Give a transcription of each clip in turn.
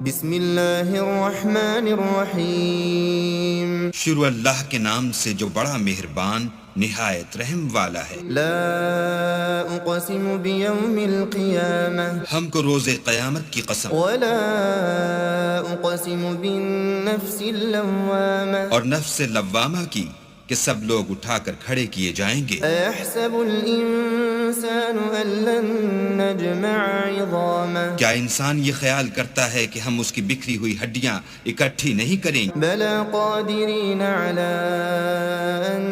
بسم اللہ الرحمن الرحیم شروع اللہ کے نام سے جو بڑا مہربان نہایت رحم والا ہے۔ لا اقسم بیوم القیامہ ہم کو روز قیامت کی قسم، ولا اقسم بالنفس اللوامہ اور نفس لوامہ کی کہ سب لوگ اٹھا کر کھڑے کیے جائیں گے۔ ایحسب الانسان ان لن نجمع عظامہ کیا انسان یہ خیال کرتا ہے کہ ہم اس کی بکھری ہوئی ہڈیاں اکٹھی نہیں کریں گے؟ بلا قادرین علی ان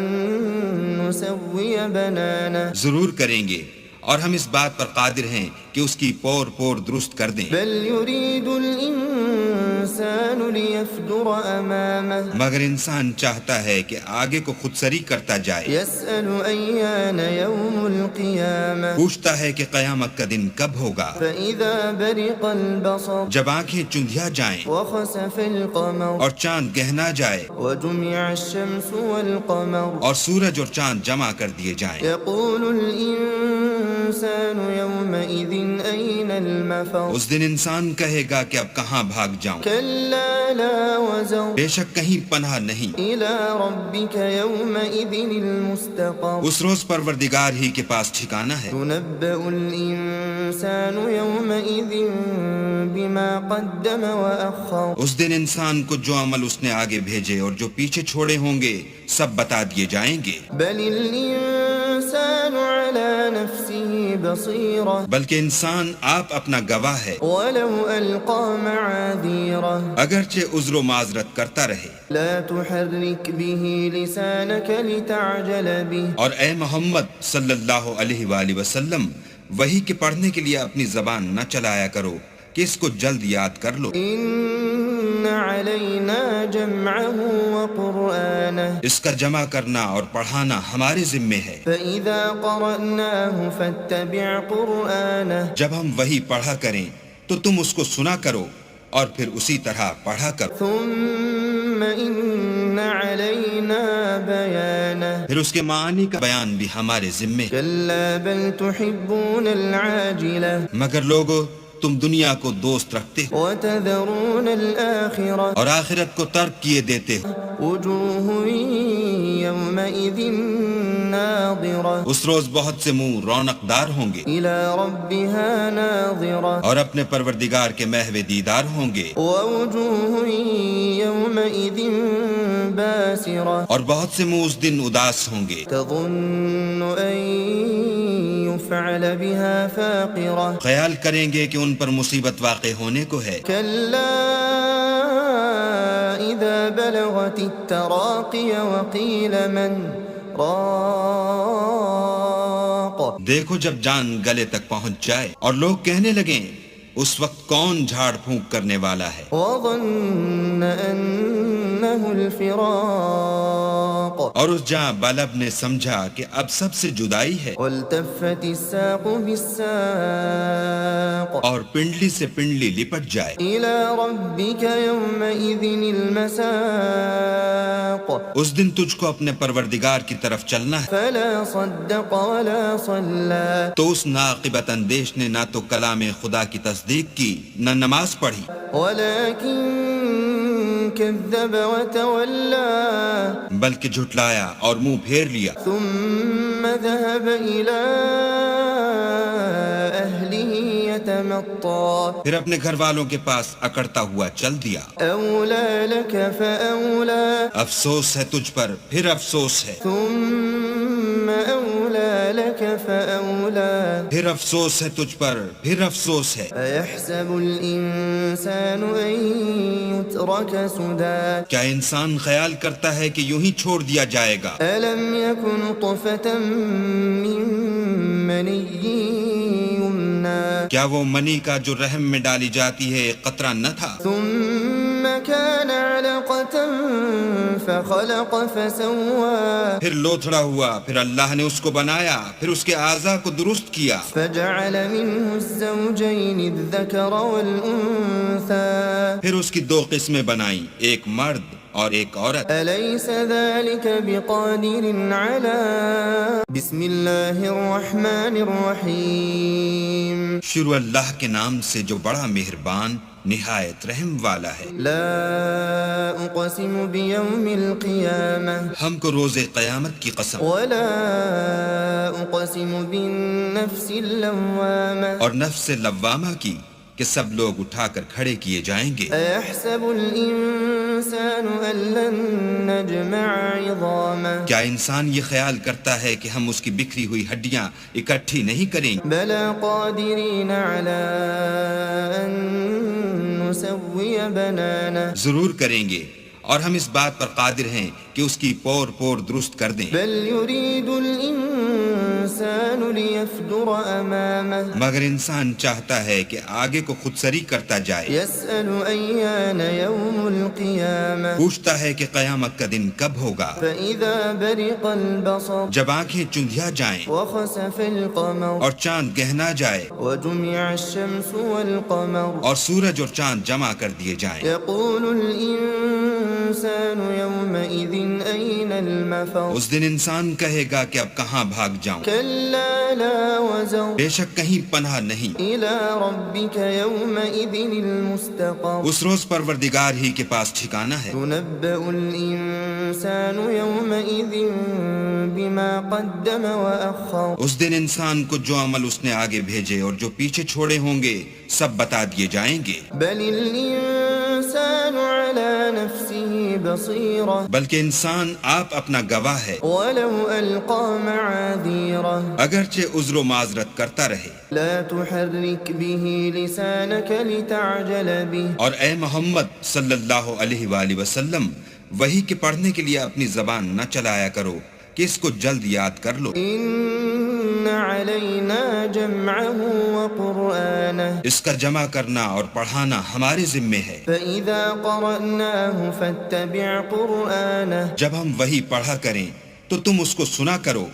نسوی بنانہ ضرور کریں گے، اور ہم اس بات پر قادر ہیں کہ اس کی پور پور درست کر دیں۔ بل یرید الانسان لیفجر امامہ مگر انسان چاہتا ہے کہ آگے کو خود سری کرتا جائے، یسأل ایان یوم القیامہ پوچھتا ہے کہ قیامت کا دن کب ہوگا۔ فإذا برق البصر جب آنکھیں چندھیا جائیں وخسف القمر اور چاند گہنا جائے وجمع الشمس والقمر اور سورج اور چاند جمع کر دیے جائیں، یقول الانسان یومئذ این المفر اس دن انسان کہے گا کہ اب کہاں بھاگ جاؤں، کلا لا وزر بے شک کہیں پناہ نہیں۔ الى ربک یومئذ المستقر اس روز پروردگار ہی کے پاس ٹھکانہ ہے۔ ينبأ الإنسان يومئذ بما قدم وأخر اس دن انسان کو جو عمل اس نے آگے بھیجے اور جو پیچھے چھوڑے ہوں گے سب بتا دیے جائیں گے۔ بل الإنسان على نفسه بصيرة بلکہ انسان آپ اپنا گواہ ہے، ولو ألقى معاذيره اگرچہ عذر و معذرت کرتا رہے۔ لا تحرك به لسانك لتعجل به اور اے محمد صلی اللہ علیہ وآلہ وسلم، وہی کے پڑھنے کے لیے اپنی زبان نہ چلایا کرو کہ اس کو جلد یاد کر لو۔ إن علينا جمعه وقرآنه اس کا جمع کرنا اور پڑھانا ہمارے ذمے ہے۔ فإذا قرأناه فاتبع قرآنه جب ہم وہی پڑھا کریں تو تم اس کو سنا کرو اور پھر اسی طرح پڑھا کرو، ثم إن علينا بيانه پھر اس کے معنی کا بیان بھی ہمارے ذمے۔ كلا بل تحبون العاجلة مگر لوگو تم دنیا کو دوست رکھتے ہو وتذرون الآخرة اور آخرت کو ترک کیے دیتے ہو۔ وجوه يومئذ ناظرة اس روز بہت سے منہ رونق دار ہوں گے إلى ربها ناظرة اور اپنے پروردگار کے محو دیدار ہوں گے، ووجوه يومئذ باسرة اور بہت سے منہ اس دن اداس ہوں گے، تظن أن يفعل بها فاقرة خیال کریں گے کہ ان پر مصیبت واقع ہونے کو ہے۔ كلا إذا بلغت التراقي وقيل من راق دیکھو جب جان گلے تک پہنچ جائے اور لوگ کہنے لگیں اس وقت کون جھاڑ پھونک کرنے والا ہے، وظن أنه الفراق اور اس جاں بلب نے سمجھا کہ اب سب سے جدائی ہے، والتفت الساق بالساق اور پنڈلی سے پنڈلی لپٹ جائے۔ إلى ربك يومئذ المساق اس دن تجھ کو اپنے پروردگار کی طرف چلنا ہے، فلا صدق ولا صلى تو اس ناقبت اندیش نے نہ تو کلام خدا کی تصدیق کی نہ نماز پڑھی، ولكن كذب وتولى بلکہ جھٹلایا اور منہ پھیر لیا، ثم ذهب إلى أهله يتمطى پھر اپنے گھر والوں کے پاس اکڑتا ہوا چل دیا۔ أولى لك فأولى افسوس ہے تجھ پر، پھر افسوس ہے، ثم أولى لك فأولى پھر افسوس ہے تجھ پر، پھر افسوس ہے۔ أيحسب الإنسان أن يترك سدى کیا انسان خیال کرتا ہے کہ یوں ہی چھوڑ دیا جائے گا؟ ألم يكن طفة من مني يمنى کیا وہ منی کا جو رحم میں ڈالی جاتی ہے ایک قطرہ نہ تھا؟ ثم كان علقة فخلق فسوى پھر لوتھڑا ہوا، پھر اللہ نے اس کو بنایا، پھر اس کے اعضاء کو درست کیا، فجعل منه الزوجين الذكر والأنثى پھر اس کی دو قسمیں بنائیں، ایک مرد اور ایک عورت۔ أليس ذلك بقادر على بسم الله الرحمن الرحيم شروع اللہ کے نام سے جو بڑا مہربان نہایت رحم والا ہے۔ لا أقسم بيوم القيامة ہم کو روز قیامت کی قسم، ولا أقسم بالنفس اللوامة اور نفس لوامہ کی کہ سب لوگ اٹھا کر کھڑے کیے جائیں گے۔ أيحسب الإنسان أن لن نجمع عظامه کیا انسان یہ خیال کرتا ہے کہ ہم اس کی بکھری ہوئی ہڈیاں اکٹھی نہیں کریں گے؟ بلى قادرين على أن نسوي بنانه ضرور کریں گے، اور ہم اس بات پر قادر ہیں کہ اس کی پور پور درست کر دیں۔ بل يريد الإنسان ليفجر أمامه مگر انسان چاہتا ہے کہ آگے کو خود سری کرتا جائے، يسأل أيان يوم القيامة پوچھتا ہے کہ قیامت کا دن کب ہوگا، فإذا برق البصر جب آنکھیں چندھیا جائیں وخسف القمر اور چاند گہنا جائے وجمع الشمس والقمر اور سورج اور چاند جمع کر دیے جائیں۔ يقول الإنسان يومئذ أين المفر اس دن انسان کہے گا کہ اب کہاں بھاگ جاؤں، كلا لا وزر بے شک کہیں پناہ نہیں۔ إلى ربك يومئذ المستقر اس روز پروردگار ہی کے پاس ٹھکانہ ہے۔ ينبأ الإنسان يومئذ بما قدم وأخر اس دن انسان کو جو عمل اس نے آگے بھیجے اور جو پیچھے چھوڑے ہوں گے سب بتا دیے جائیں گے۔ بل الإنسان على نفسه بصيرة بلکہ انسان آپ اپنا گواہ ہے، ولو ألقى معاذيره اگرچہ عذر و معذرت کرتا رہے۔ لا تحرك به لسانك لتعجل به اور اے محمد صلی اللہ علیہ وآلہ وسلم، وحی کے پڑھنے کے لیے اپنی زبان نہ چلایا کرو کہ اس کو جلد یاد کر لو۔ إن علينا جمعه وقرآنه اس کا جمع کرنا اور پڑھانا ہمارے ذمے ہے۔ فإذا قرأناه فاتبع قرآنه جب ہم وحی پڑھا کریں تو تم اس کو سنا کرو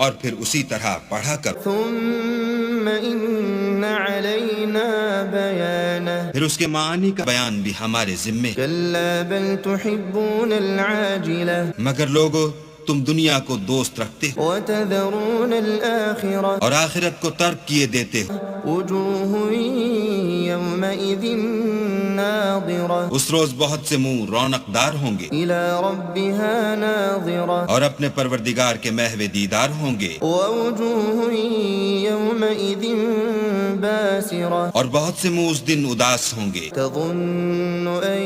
اور پھر اسی طرح پڑھا کرو، ثم إن علينا بيانه پھر اس کے معانی کا بیان بھی ہمارے ذمے ہے۔ كلا بل تحبون العاجلة مگر لوگو تم دنیا کو دوست رکھتے ہو وتذرون الآخرة اور آخرت کو ترک کیے دیتے ہو۔ وجوه يومئذ ناظرة اس روز بہت سے منہ رونق دار ہوں گے إلى ربها ناظرة اور اپنے پروردگار کے محو دیدار ہوں گے، ووجوه يومئذ باسرة اور بہت سے منہ اس دن اداس ہوں گے، تظن أن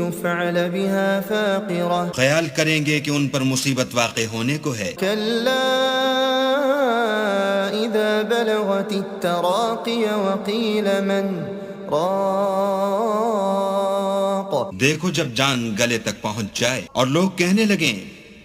يفعل بها فاقرة خیال کریں گے کہ ان پر مصیبت واقع ہونے کو ہے۔ كلا إذا بلغت التراقي وقيل من راق دیکھو جب جان گلے تک پہنچ جائے اور لوگ کہنے لگیں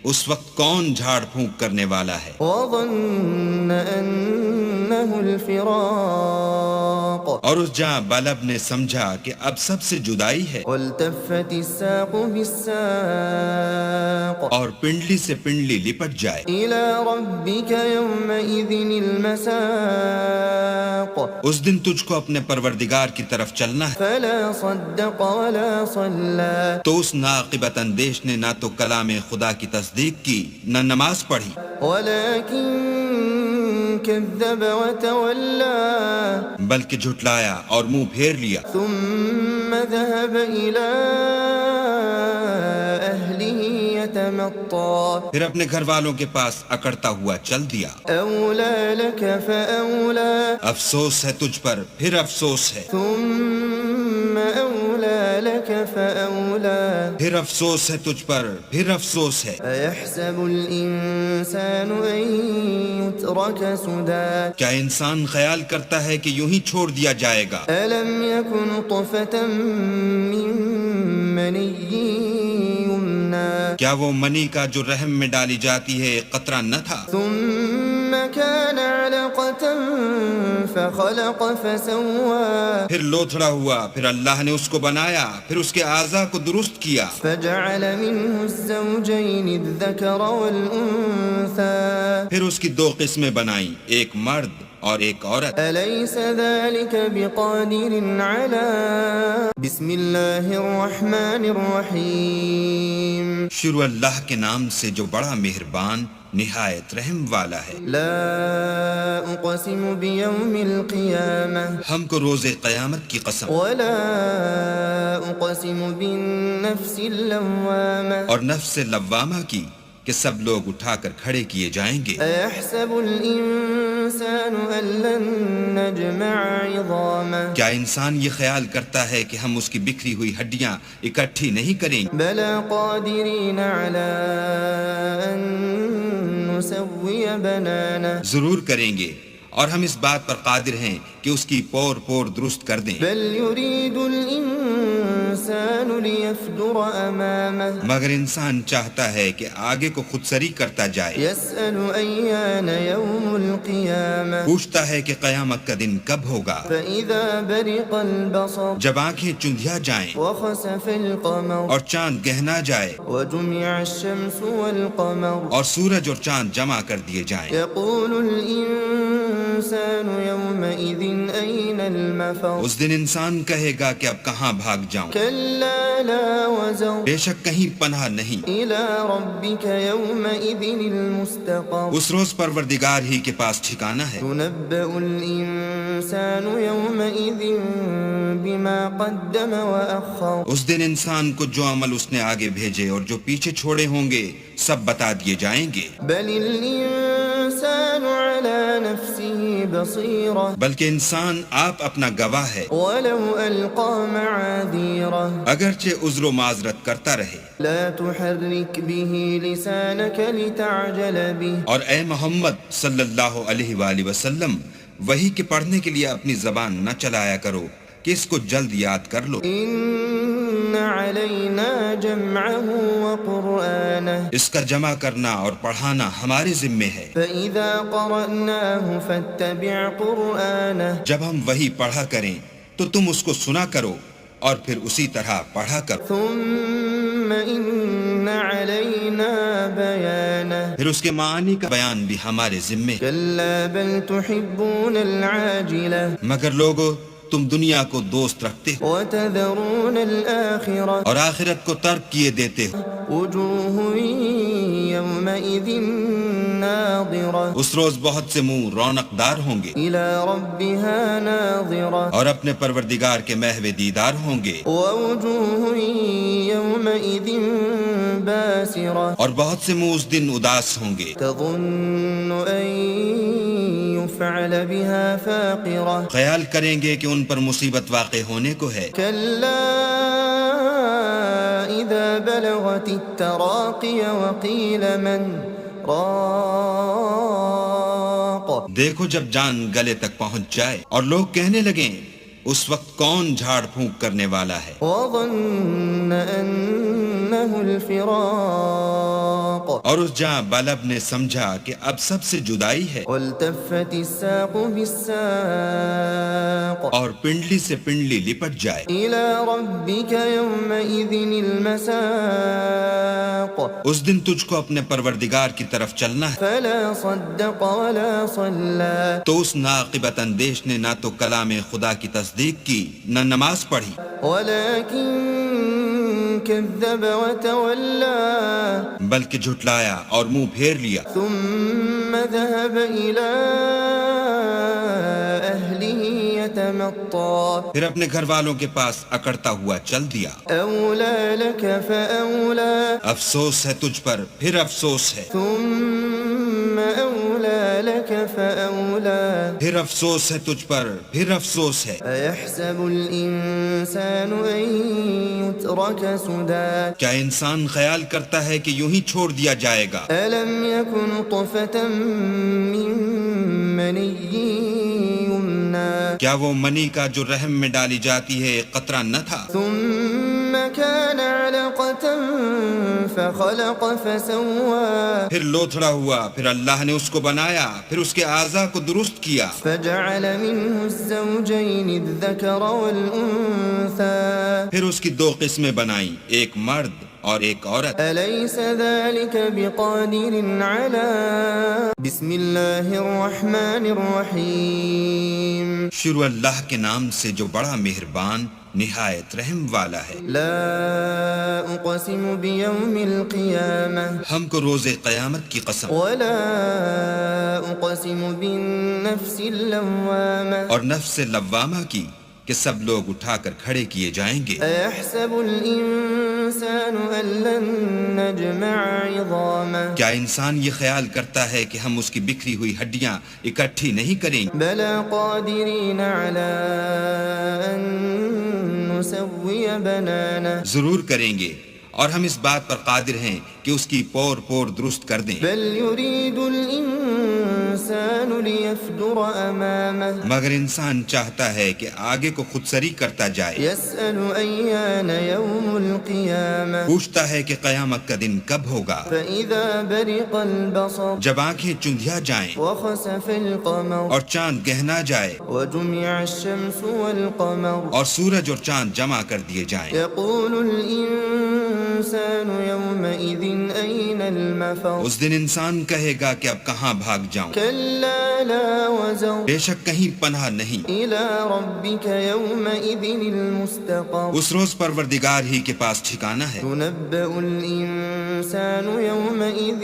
اس وقت کون جھاڑ پھونک کرنے والا ہے، وظن أنه الفراق اور اس جاں بلب نے سمجھا کہ اب سب سے جدائی ہے، والتفت الساق بالساق اور پنڈلی سے پنڈلی لپٹ جائے۔ إلى ربك يومئذ المساق اس دن تجھ کو اپنے پروردگار کی طرف چلنا ہے، فلا صدق ولا صلى تو اس ناقبت اندیش نے نہ تو کلام خدا کی تصدیق کی نہ نماز پڑھی، ولكن كذب وتولى بلکہ جھٹلایا اور منہ پھیر لیا، ثم ذهب إلى أهله يتمطى پھر اپنے گھر والوں کے پاس اکڑتا ہوا چل دیا۔ أولى لك فأولى افسوس ہے تجھ پر، پھر افسوس ہے، ثم أولى لك فأولى پھر افسوس ہے تجھ پر، پھر افسوس ہے۔ أيحسب الإنسان أن يترك سدى کیا انسان خیال کرتا ہے کہ یوں ہی چھوڑ دیا جائے گا؟ ألم يكن نطفة من مني يمنى کیا وہ منی کا جو رحم میں ڈالی جاتی ہے قطرہ نہ تھا؟ ثم كان علقة فخلق فسوى پھر لوتھڑا ہوا، پھر اللہ نے اس کو بنایا، پھر اس کے اعضاء کو درست کیا، فجعل منه الزوجين الذكر والأنثى پھر اس کی دو قسمیں بنائیں، ایک مرد اور ایک عورت. أليس ذلك بقادر على بسم الله الرحمن الرحيم شروع اللہ کے نام سے جو بڑا مہربان نہایت رحم والا ہے. لا أقسم بيوم القيامة ہم کو روز قیامت کی قسم ولا أقسم بالنفس اللوامة اور نفس لوامہ کی کہ سب لوگ اٹھا کر کھڑے کیے جائیں گے. أيحسب الإنسان أن لن نجمع عظامه کیا انسان یہ خیال کرتا ہے کہ ہم اس کی بکھری ہوئی ہڈیاں اکٹھی نہیں کریں گے؟ بلى قادرين على أن نسوي بنانه ضرور کریں گے اور ہم اس بات پر قادر ہیں کہ اس کی پور پور درست کر دیں. بل يريد الإنسان ليفجر أمامه مگر انسان چاہتا ہے کہ آگے کو خود سری کرتا جائے. يسأل أيان يوم القيامة پوچھتا ہے کہ قیامت کا دن کب ہوگا. فإذا برق البصر جب آنکھیں چندھیا جائیں وخسف القمر اور چاند گہنا جائے وجمع الشمس والقمر اور سورج اور چاند جمع کر دیے جائیں. يقول الإنسان يومئذ أين المفر اس دن انسان کہے گا کہ اب کہاں بھاگ جاؤں. كلا لا وزر بے شک کہیں پناہ نہیں. إلى ربك يومئذ المستقر اس روز پروردگار ہی کے پاس ٹھکانہ ہے. ينبأ الإنسان يومئذ بما قدم وأخر اس دن انسان کو جو عمل اس نے آگے بھیجے اور جو پیچھے چھوڑے ہوں گے سب بتا دیے جائیں گے. بل الإنسان على نفسه بصيرة بلکہ انسان آپ اپنا گواہ ہے ولو ألقى معاذيره اگرچہ عذر و معذرت کرتا رہے. لا تحرك به لسانك لتعجل به اور اے محمد صلی اللہ علیہ وآلہ وسلم وحی کے پڑھنے کے لیے اپنی زبان نہ چلایا کرو کہ اس کو جلد یاد کر لو. إن علينا جمعه وقرآنه اس کا جمع کرنا اور پڑھانا ہمارے ذمے ہے. فإذا قرأناه فاتبع قرآنه جب ہم وحی پڑھا کریں تو تم اس کو سنا کرو اور پھر اسی طرح پڑھا کرو. ثم إن علينا بيانه پھر اس کے معنی کا بیان بھی ہمارے ذمے ہے. كلا بل تحبون العاجلة مگر لوگو تم دنیا کو دوست رکھتے ہو وتذرون الآخرة اور آخرت کو ترک کیے دیتے ہو. وجوه يومئذ ناظرة اس روز بہت سے منہ رونق دار ہوں گے إلى ربها ناظرة اور اپنے پروردگار کے محو دیدار ہوں گے. ووجوه يومئذ باسرة اور بہت سے منہ اس دن اداس ہوں گے. تظن أن يفعل بها فاقرة خیال کریں گے کہ ان پر مصیبت واقع ہونے کو ہے. كلا إذا بلغت التراقي وقيل من راق دیکھو جب جان گلے تک پہنچ جائے اور لوگ کہنے لگیں اس وقت کون جھاڑ پھونک کرنے والا ہے. وظن أنه الفراق اور اس جاں بلب نے سمجھا کہ اب سب سے جدائی ہے. والتفت الساق بالساق اور پنڈلی سے پنڈلی لپٹ جائے. إلى ربك يومئذ المساق اس دن تجھ کو اپنے پروردگار کی طرف چلنا ہے. فلا صدق ولا صلى تو اس ناقبت اندیش نے نہ تو کلام خدا کی تصدیق کی نہ نماز پڑھی ولكن كذب وتولى بلکہ جھٹلایا اور منہ پھیر لیا. ثم ذهب إلى أهله يتمطى پھر اپنے گھر والوں کے پاس اکڑتا ہوا چل دیا. أولى لك فأولى افسوس ہے تجھ پر پھر افسوس ہے. ثم أولى لك فأولى پھر افسوس ہے تجھ پر پھر افسوس ہے. أيحسب الإنسان أن يترك سدى کیا انسان خیال کرتا ہے کہ یوں ہی چھوڑ دیا جائے گا؟ ألم يكن نطفة من مني يمنى کیا وہ منی کا جو رحم میں ڈالی جاتی ہے قطرہ نہ تھا؟ ثم كان علقة فخلق فسوى پھر لوتھڑا ہوا پھر اللہ نے اس کو بنایا پھر اس کے اعضاء کو درست کیا. فجعل منه الزوجين الذكر والأنثى پھر اس کی دو قسمیں بنائیں، ایک مرد اور ایک عورت۔ أليس ذلك بقادر على بسم الله الرحمن الرحيم شروع اللہ کے نام سے جو بڑا مہربان نہایت رحم والا ہے۔ لا أقسم بيوم القيامة ہم کو روز قیامت کی قسم، ولا أقسم بالنفس اللوامة اور نفس لوامہ کی کہ سب لوگ اٹھا کر کھڑے کیے جائیں گے۔ أيحسب الإنسان أن لن نجمع عظامه کیا انسان یہ خیال کرتا ہے کہ ہم اس کی بکھری ہوئی ہڈیاں اکٹھی نہیں کریں گے؟ بلى قادرين على أن نسوي بنانه ضرور کریں گے، اور ہم اس بات پر قادر ہیں کہ اس کی پور پور درست کر دیں۔ بل يريد الإنسان ليفجر أمامه مگر انسان چاہتا ہے کہ آگے کو خود سری کرتا جائے، يسأل أيان يوم القيامة پوچھتا ہے کہ قیامت کا دن کب ہوگا۔ فإذا برق البصر جب آنکھیں چندھیا جائیں وخسف القمر اور چاند گہنا جائے وجمع الشمس والقمر اور سورج اور چاند جمع کر دیے جائیں، يقول الإنسان يومئذ أين المفر اس دن انسان کہے گا کہ اب کہاں بھاگ جاؤں، كلا لا وزر بے شک کہیں پناہ نہیں۔ إلى ربك يومئذ المستقر اس روز پروردگار ہی کے پاس ٹھکانہ ہے۔ ينبأ الإنسان يومئذ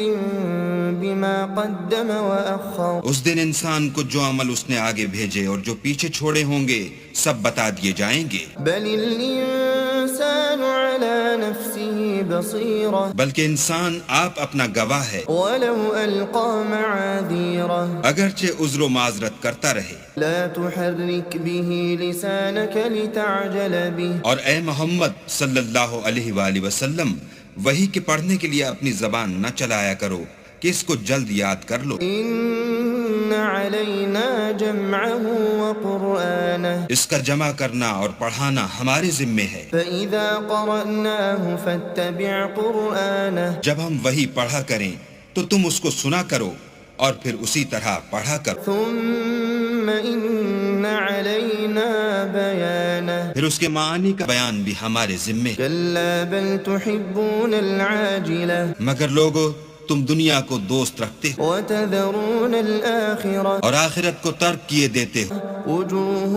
بما قدم وأخر اس دن انسان کو جو عمل اس نے آگے بھیجے اور جو پیچھے چھوڑے ہوں گے سب بتا دیے جائیں گے۔ بل الإنسان على نفسه بصيرة بلکہ انسان آپ اپنا گواہ ہے، ولو ألقى معاذيره اگرچہ عذر و معذرت کرتا رہے۔ لا تحرك به لسانك لتعجل به اور اے محمد صلی اللہ علیہ وآلہ وسلم، وحی کے پڑھنے کے لیے اپنی زبان نہ چلایا کرو کہ اس کو جلد یاد کر لو۔ إن علينا جمعه وقرآنه اس کا جمع کرنا اور پڑھانا ہمارے ذمے ہے۔ فإذا قرأناه فاتبع قرآنه جب ہم وحی پڑھا کریں تو تم اس کو سنا کرو اور پھر اسی طرح پڑھا کرو، ثم إن علينا بيانه پھر اس کے معنی کا بیان بھی ہمارے ذمے ہے۔ كلا بل تحبون العاجلة مگر لوگو تم دنیا کو دوست رکھتے ہو وتذرون الآخرة اور آخرت کو ترک کیے دیتے ہو۔ وجوه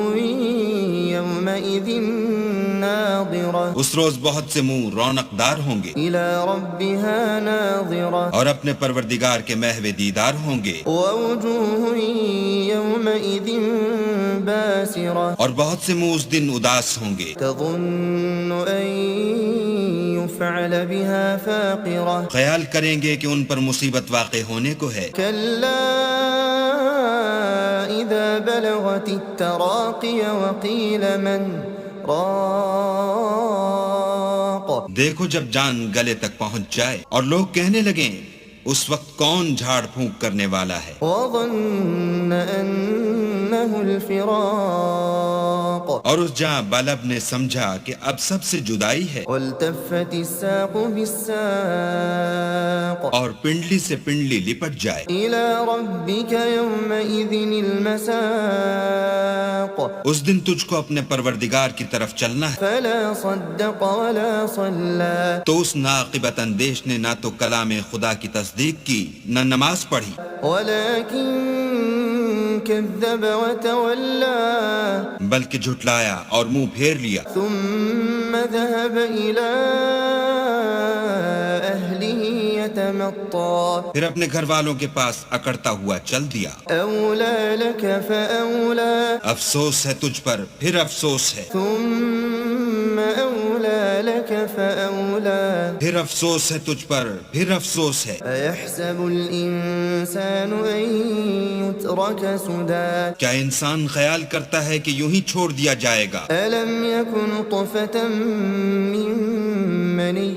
يومئذ ناظرة اس روز بہت سے منہ رونق دار ہوں گے إلى ربها ناظرة اور اپنے پروردگار کے محو دیدار ہوں گے، ووجوه يومئذ باسرة اور بہت سے منہ اس دن اداس ہوں گے، تظن أن يفعل بها فاقرة خیال کریں گے کہ ان پر مصیبت واقع ہونے کو ہے۔ كلا إذا بلغت التراقي وقيل من راق دیکھو جب جان گلے تک پہنچ جائے اور لوگ کہنے لگیں اس وقت کون جھاڑ پھونک کرنے والا ہے، وظن أنه الفراق اور اس جاں بلب نے سمجھا کہ اب سب سے جدائی ہے، والتفت الساق بالساق اور پنڈلی سے پنڈلی لپٹ جائے۔ إلى ربك يومئذ المساق اس دن تجھ کو اپنے پروردگار کی طرف چلنا ہے۔ فلا صدق ولا صلى تو اس ناقبت اندیش نے نہ تو کلام خدا کی تصدیق کی نہ نماز پڑھی، ولكن كذب وتولى بلکہ جھٹلایا اور منہ پھیر لیا، ثم ذهب إلى أهله يتمطى پھر اپنے گھر والوں کے پاس اکڑتا ہوا چل دیا۔ أولى لك فأولى افسوس ہے تجھ پر، پھر افسوس ہے، ثم أولى لك فأولى پھر افسوس ہے تجھ پر، پھر افسوس ہے۔ أيحسب الإنسان أن يترك سدى کیا انسان خیال کرتا ہے کہ یوں ہی چھوڑ دیا جائے گا؟ ألم يكن نطفة من مني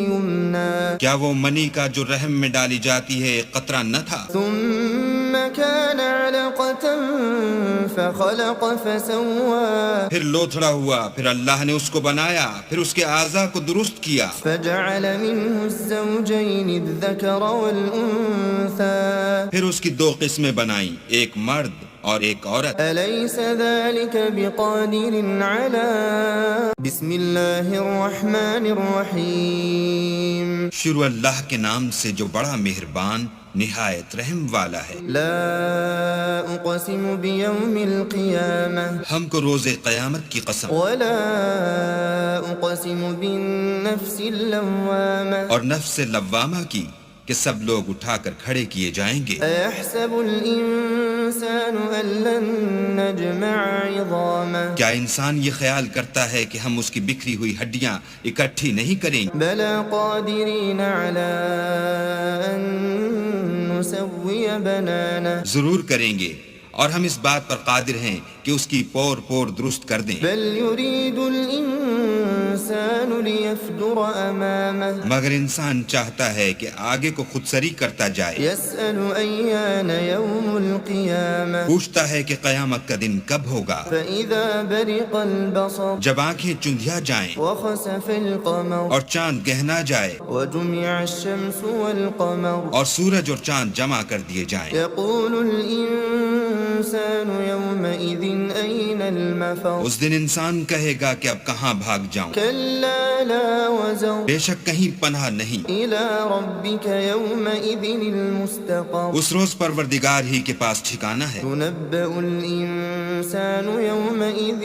يمنى کیا وہ منی کا جو رحم میں ڈالی جاتی ہے ایک قطرہ نہ تھا؟ ثم كان علقة فخلق فسوى پھر لوتھڑا ہوا، پھر اللہ نے اس کو بنایا، پھر اس کے اعضاء کو درست کیا، فجعل منه الزوجين الذكر والأنثى پھر اس کی دو قسمیں بنائیں، ایک مرد اور ایک عورت. أليس ذلك بقادر على بسم الله الرحمن الرحيم شروع اللہ کے نام سے جو بڑا مہربان نہایت رحم والا ہے. لا أقسم بيوم القيامة ہم کو روز قیامت کی قسم ولا أقسم بالنفس اللوامة اور نفس لوامہ کی کہ سب لوگ اٹھا کر کھڑے کیے جائیں گے. أيحسب الإنسان أن لن نجمع عظامه کیا انسان یہ خیال کرتا ہے کہ ہم اس کی بکھری ہوئی ہڈیاں اکٹھی نہیں کریں گے؟ بلى قادرين على أن نسوي بنانه ضرور کریں گے، اور ہم اس بات پر قادر ہیں کہ اس کی پور پور درست کر دیں. بل يريد الإنسان ليفجر أمامه مگر انسان چاہتا ہے کہ آگے کو خود سری کرتا جائے. يسأل أيان يوم القيامة پوچھتا ہے کہ قیامت کا دن کب ہوگا. فإذا برق البصر جب آنکھیں چندھیا جائیں وخسف القمر اور چاند گہنا جائے وجمع الشمس والقمر اور سورج اور چاند جمع کر دیے جائیں. يقول الإنسان يومئذ أين المفر اس دن انسان کہے گا کہ اب کہاں بھاگ جاؤں. كلا لا وزر بے شک کہیں پناہ نہیں. إلى ربك يومئذ المستقر اس روز پروردگار ہی کے پاس ٹھکانہ ہے. ينبأ الإنسان يومئذ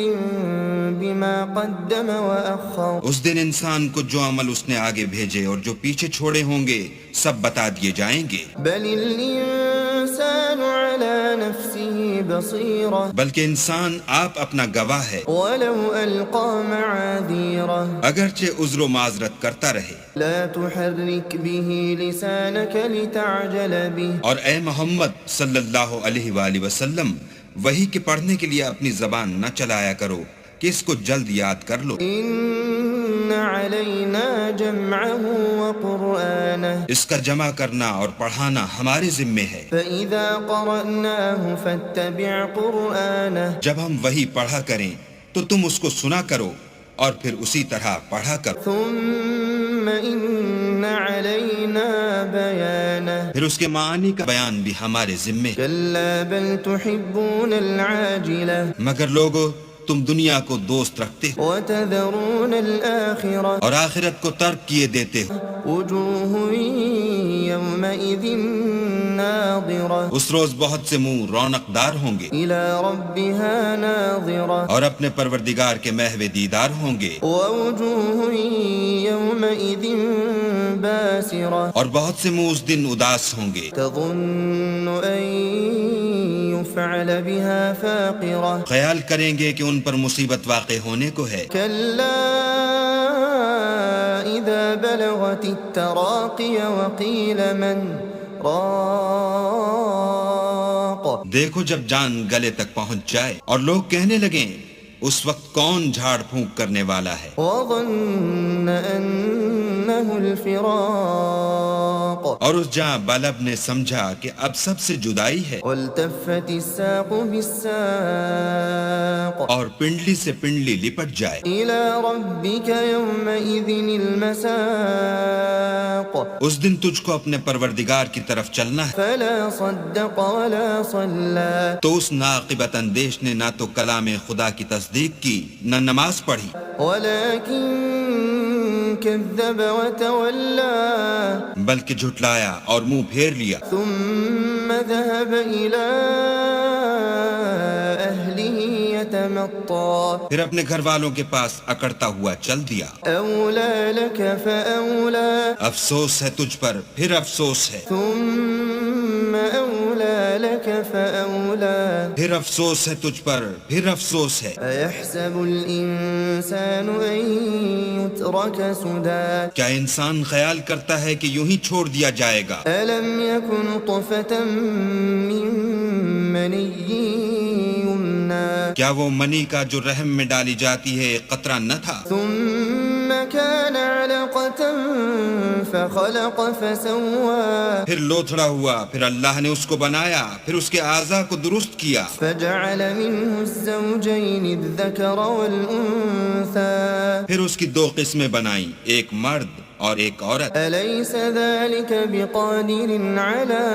بما قدم وأخر اس دن انسان کو جو عمل اس نے آگے بھیجے اور جو پیچھے چھوڑے ہوں گے سب بتا دیے جائیں گے. بل الإنسان على نفسه بصيرة بلکہ انسان آپ اپنا گواہ ہے، ولو ألقى معاذيره اگرچہ عذر و معذرت کرتا رہے. لا تحرك به لسانك لتعجل به اور اے محمد صلی اللہ علیہ وآلہ وسلم، وحی کے پڑھنے کے لیے اپنی زبان نہ چلایا کرو کہ اس کو جلد یاد کر لو. إن علينا جمعه وقرآنه اس کا جمع کرنا اور پڑھانا ہمارے ذمے ہے. فإذا قرأناه فاتبع قرآنه جب ہم وحی پڑھا کریں تو تم اس کو سنا کرو اور پھر اسی طرح پڑھا کرو. ثم إن علينا بيانه پھر اس کے معنی کا بیان بھی ہمارے ذمے ہے. كلا بل تحبون العاجلة مگر لوگو تم دنیا کو دوست رکھتے ہو وتذرون الآخرة اور آخرت کو ترک کیے دیتے ہو. وجوه يومئذ ناظرة اس روز بہت سے منہ رونق دار ہوں گے إلى ربها ناظرة اور اپنے پروردگار کے محو دیدار ہوں گے. ووجوه يومئذ باسرة اور بہت سے منہ اس دن اداس ہوں گے، تظن أن يفعل بها فاقرة خیال کریں گے کہ ان پر مصیبت واقع ہونے کو ہے. كلا إذا بلغت التراقي وقيل من راق دیکھو جب جان گلے تک پہنچ جائے اور لوگ کہنے لگیں اس وقت کون جھاڑ پھونک کرنے والا ہے. وظن أنه الفراق اور اس جاں بلب نے سمجھا کہ اب سب سے جدائی ہے، والتفت الساق بالساق اور پنڈلی سے پنڈلی لپٹ جائے. إلى ربك يومئذ المساق اس دن تجھ کو اپنے پروردگار کی طرف چلنا ہے. فلا صدق ولا صلى تو اس ناقبت اندیش نے نہ تو کلام خدا کی تصدیق کی نہ نماز پڑھی، ولكن كذب وتولى بلکہ جھٹلایا اور منہ پھیر لیا. ثم ذهب إلى أهله يتمطى پھر اپنے گھر والوں کے پاس اکڑتا ہوا چل دیا. أولى لك فأولى افسوس ہے تجھ پر، پھر افسوس ہے، ثم أولى لك فأولى پھر افسوس ہے تجھ پر، پھر افسوس ہے. أيحسب الإنسان أن يترك سدى کیا انسان خیال کرتا ہے کہ یوں ہی چھوڑ دیا جائے گا؟ ألم يكن طفة من مني يمنى کیا وہ منی کا جو رحم میں ڈالی جاتی ہے ایک قطرہ نہ تھا؟ ثم كان علقة فخلق فسوى پھر لوتھڑا ہوا، پھر اللہ نے اس کو بنایا، پھر اس کے اعضاء کو درست کیا، فجعل منه الزوجين الذكر والأنثى پھر اس کی دو قسمیں بنائیں، ایک مرد اور ایک عورت. أليس ذلك بقادر على